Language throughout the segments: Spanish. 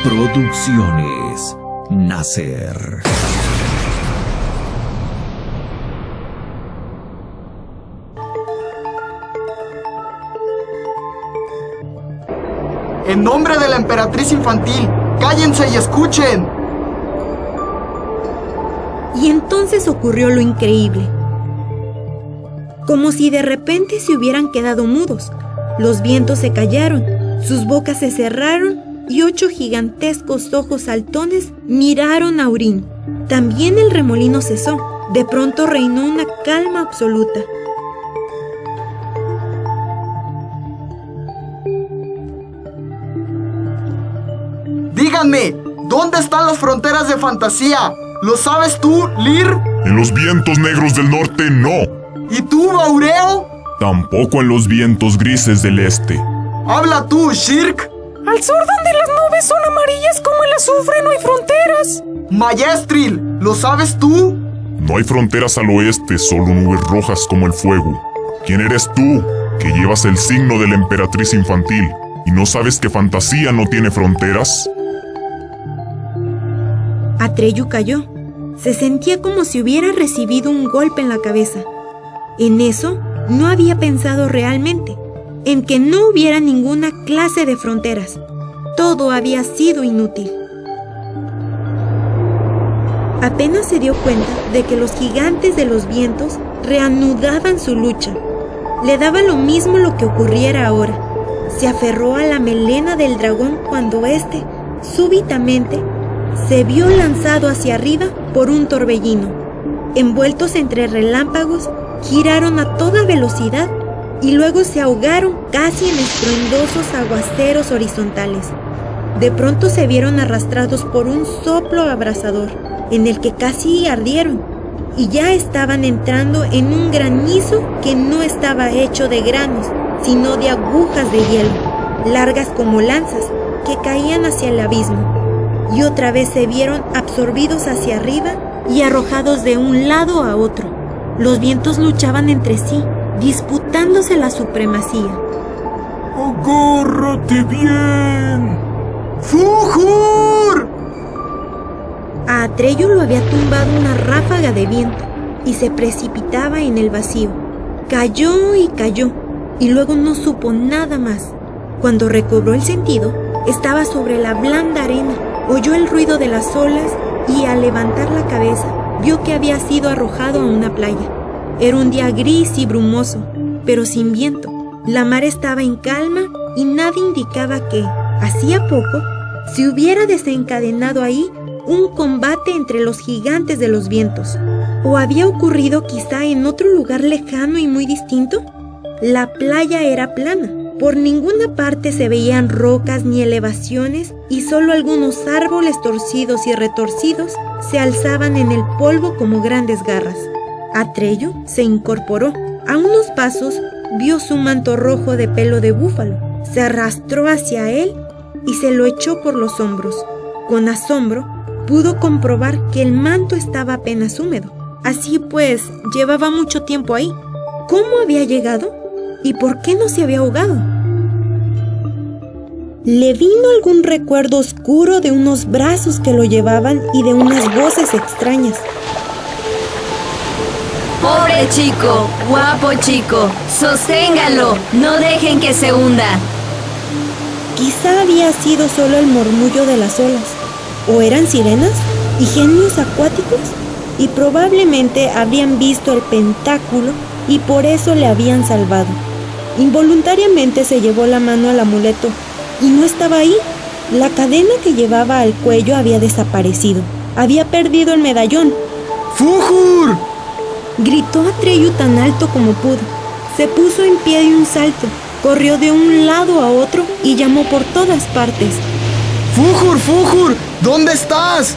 Producciones Nacer. En nombre de la emperatriz infantil, cállense y escuchen. Y entonces ocurrió lo increíble. Como si de repente se hubieran quedado mudos. Los vientos se callaron, sus bocas se cerraron y 8 gigantescos ojos saltones miraron a Urín. También el remolino cesó. De pronto reinó una calma absoluta. Díganme, ¿dónde están las fronteras de fantasía? ¿Lo sabes tú, Lir? En los vientos negros del norte, no. ¿Y tú, Baureo? Tampoco en los vientos grises del este. Habla tú, Shirk. Al sur donde las nubes son amarillas como el azufre no hay fronteras. Mayestril, ¿lo sabes tú? No hay fronteras al oeste, solo nubes rojas como el fuego. ¿Quién eres tú, que llevas el signo de la emperatriz infantil y no sabes que fantasía no tiene fronteras? Atreyu cayó. Se sentía como si hubiera recibido un golpe en la cabeza. En eso no había pensado realmente, en que no hubiera ninguna clase de fronteras. Todo había sido inútil. Apenas se dio cuenta de que los gigantes de los vientos reanudaban su lucha. Le daba lo mismo lo que ocurriera ahora. Se aferró a la melena del dragón cuando éste, súbitamente, se vio lanzado hacia arriba por un torbellino. Envueltos entre relámpagos, giraron a toda velocidad y luego se ahogaron casi en estruendosos aguaceros horizontales. De pronto se vieron arrastrados por un soplo abrasador, en el que casi ardieron, y ya estaban entrando en un granizo que no estaba hecho de granos, sino de agujas de hielo, largas como lanzas, que caían hacia el abismo. Y otra vez se vieron absorbidos hacia arriba y arrojados de un lado a otro. Los vientos luchaban entre sí, disputándose la supremacía. ¡Agárrate bien! ¡Fujur! A Atreyu lo había tumbado una ráfaga de viento y se precipitaba en el vacío. Cayó y cayó, y luego no supo nada más. Cuando recobró el sentido, estaba sobre la blanda arena. Oyó el ruido de las olas y al levantar la cabeza, vio que había sido arrojado a una playa. Era un día gris y brumoso, pero sin viento. La mar estaba en calma y nada indicaba que, hacía poco, se hubiera desencadenado ahí un combate entre los gigantes de los vientos. ¿O había ocurrido quizá en otro lugar lejano y muy distinto? La playa era plana. Por ninguna parte se veían rocas ni elevaciones y solo algunos árboles torcidos y retorcidos se alzaban en el polvo como grandes garras. Atreyu se incorporó. A unos pasos vio su manto rojo de pelo de búfalo. Se arrastró hacia él y se lo echó por los hombros. Con asombro pudo comprobar que el manto estaba apenas húmedo. Así pues, llevaba mucho tiempo ahí. ¿Cómo había llegado? ¿Y por qué no se había ahogado? Le vino algún recuerdo oscuro de unos brazos que lo llevaban y de unas voces extrañas. Pobre chico, guapo chico, sosténganlo, no dejen que se hunda. Quizá había sido solo el murmullo de las olas, o eran sirenas y genios acuáticos, y probablemente habrían visto el pentáculo y por eso le habían salvado. Involuntariamente se llevó la mano al amuleto y no estaba ahí. La cadena que llevaba al cuello había desaparecido. Había perdido el medallón. ¡Fujur! Gritó Atreyu tan alto como pudo. Se puso en pie de un salto, corrió de un lado a otro y llamó por todas partes. ¡Fujur, Fujur! ¿Dónde estás?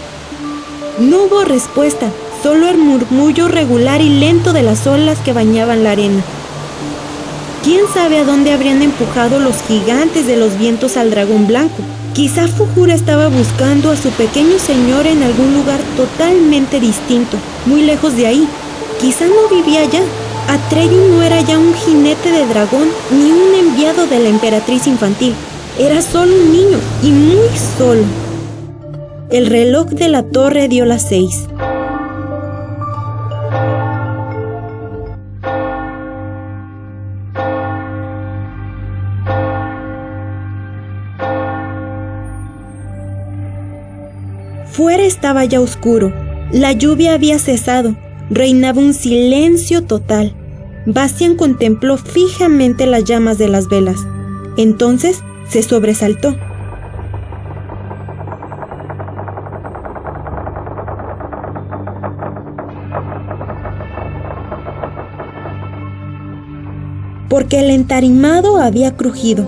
No hubo respuesta, solo el murmullo regular y lento de las olas que bañaban la arena. ¿Quién sabe a dónde habrían empujado los gigantes de los vientos al dragón blanco? Quizá Fujur estaba buscando a su pequeño señor en algún lugar totalmente distinto, muy lejos de ahí. Quizá no vivía allá. Atreyu no era ya un jinete de dragón ni un enviado de la emperatriz infantil. Era solo un niño, y muy solo. el reloj de la torre dio las 6. Fuera estaba ya oscuro, la lluvia había cesado, reinaba un silencio total. Bastian contempló fijamente las llamas de las velas. Entonces se sobresaltó. Porque el entarimado había crujido.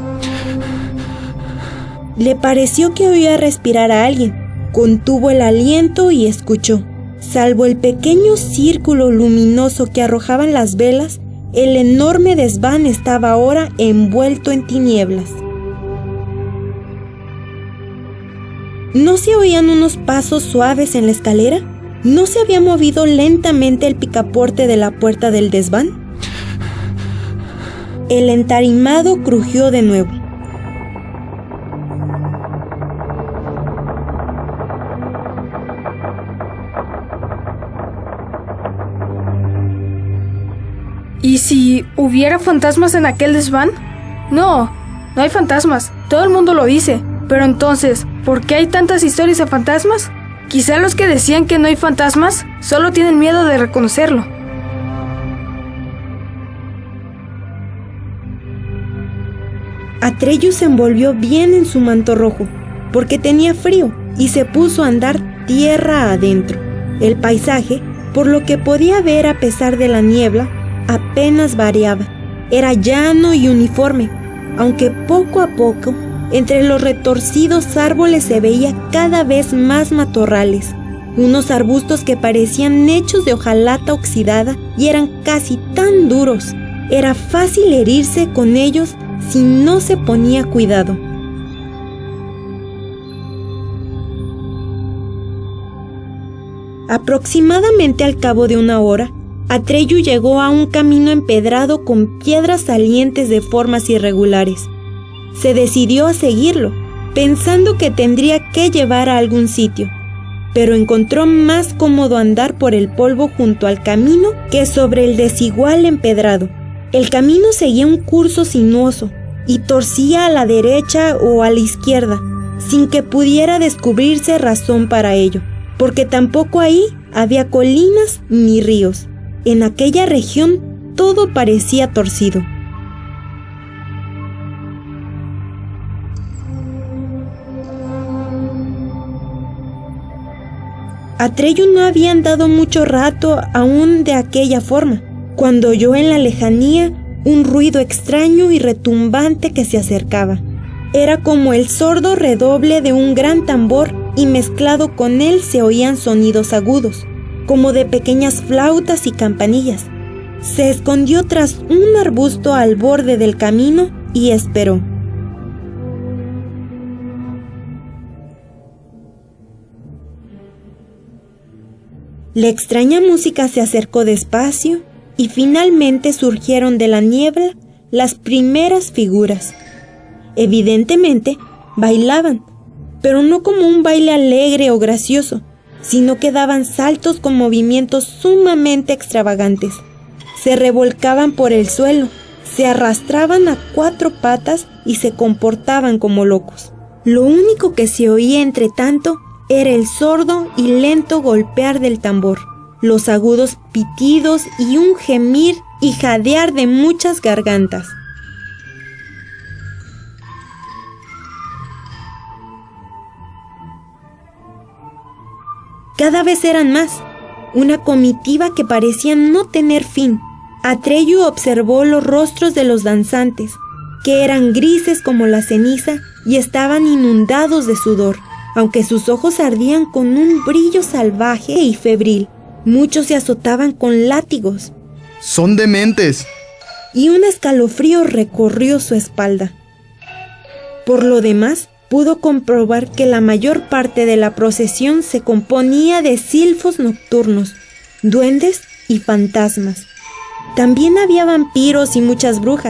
Le pareció que oía respirar a alguien. Contuvo el aliento y escuchó. Salvo el pequeño círculo luminoso que arrojaban las velas, el enorme desván estaba ahora envuelto en tinieblas. ¿No se oían unos pasos suaves en la escalera? ¿No se había movido lentamente el picaporte de la puerta del desván? El entarimado crujió de nuevo. ¿Y si hubiera fantasmas en aquel desván? No hay fantasmas, todo el mundo lo dice. Pero entonces, ¿por qué hay tantas historias de fantasmas? Quizá los que decían que no hay fantasmas solo tienen miedo de reconocerlo. Atreyu se envolvió bien en su manto rojo, porque tenía frío, y se puso a andar tierra adentro. El paisaje, por lo que podía ver a pesar de la niebla, apenas variaba. Era llano y uniforme, aunque poco a poco, entre los retorcidos árboles se veía cada vez más matorrales, unos arbustos que parecían hechos de hojalata oxidada y eran casi tan duros. Era fácil herirse con ellos si no se ponía cuidado. Aproximadamente al cabo de una hora, Atreyu llegó a un camino empedrado con piedras salientes de formas irregulares. Se decidió a seguirlo, pensando que tendría que llevar a algún sitio, pero encontró más cómodo andar por el polvo junto al camino que sobre el desigual empedrado. El camino seguía un curso sinuoso y torcía a la derecha o a la izquierda, sin que pudiera descubrirse razón para ello, porque tampoco ahí había colinas ni ríos. En aquella región todo parecía torcido. Atreyu no había andado mucho rato aún de aquella forma, cuando oyó en la lejanía un ruido extraño y retumbante que se acercaba. Era como el sordo redoble de un gran tambor y mezclado con él se oían sonidos agudos, como de pequeñas flautas y campanillas. Se escondió tras un arbusto al borde del camino y esperó. La extraña música se acercó despacio y finalmente surgieron de la niebla las primeras figuras. Evidentemente bailaban, pero no como un baile alegre o gracioso, sino que daban saltos con movimientos sumamente extravagantes. Se revolcaban por el suelo, se arrastraban a 4 patas y se comportaban como locos. Lo único que se oía entre tanto era el sordo y lento golpear del tambor, los agudos pitidos y un gemir y jadear de muchas gargantas. Cada vez eran más, una comitiva que parecía no tener fin. Atreyu observó los rostros de los danzantes, que eran grises como la ceniza y estaban inundados de sudor, aunque sus ojos ardían con un brillo salvaje y febril. Muchos se azotaban con látigos. Son dementes. Y un escalofrío recorrió su espalda. Por lo demás, pudo comprobar que la mayor parte de la procesión se componía de silfos nocturnos, duendes y fantasmas. También había vampiros y muchas brujas,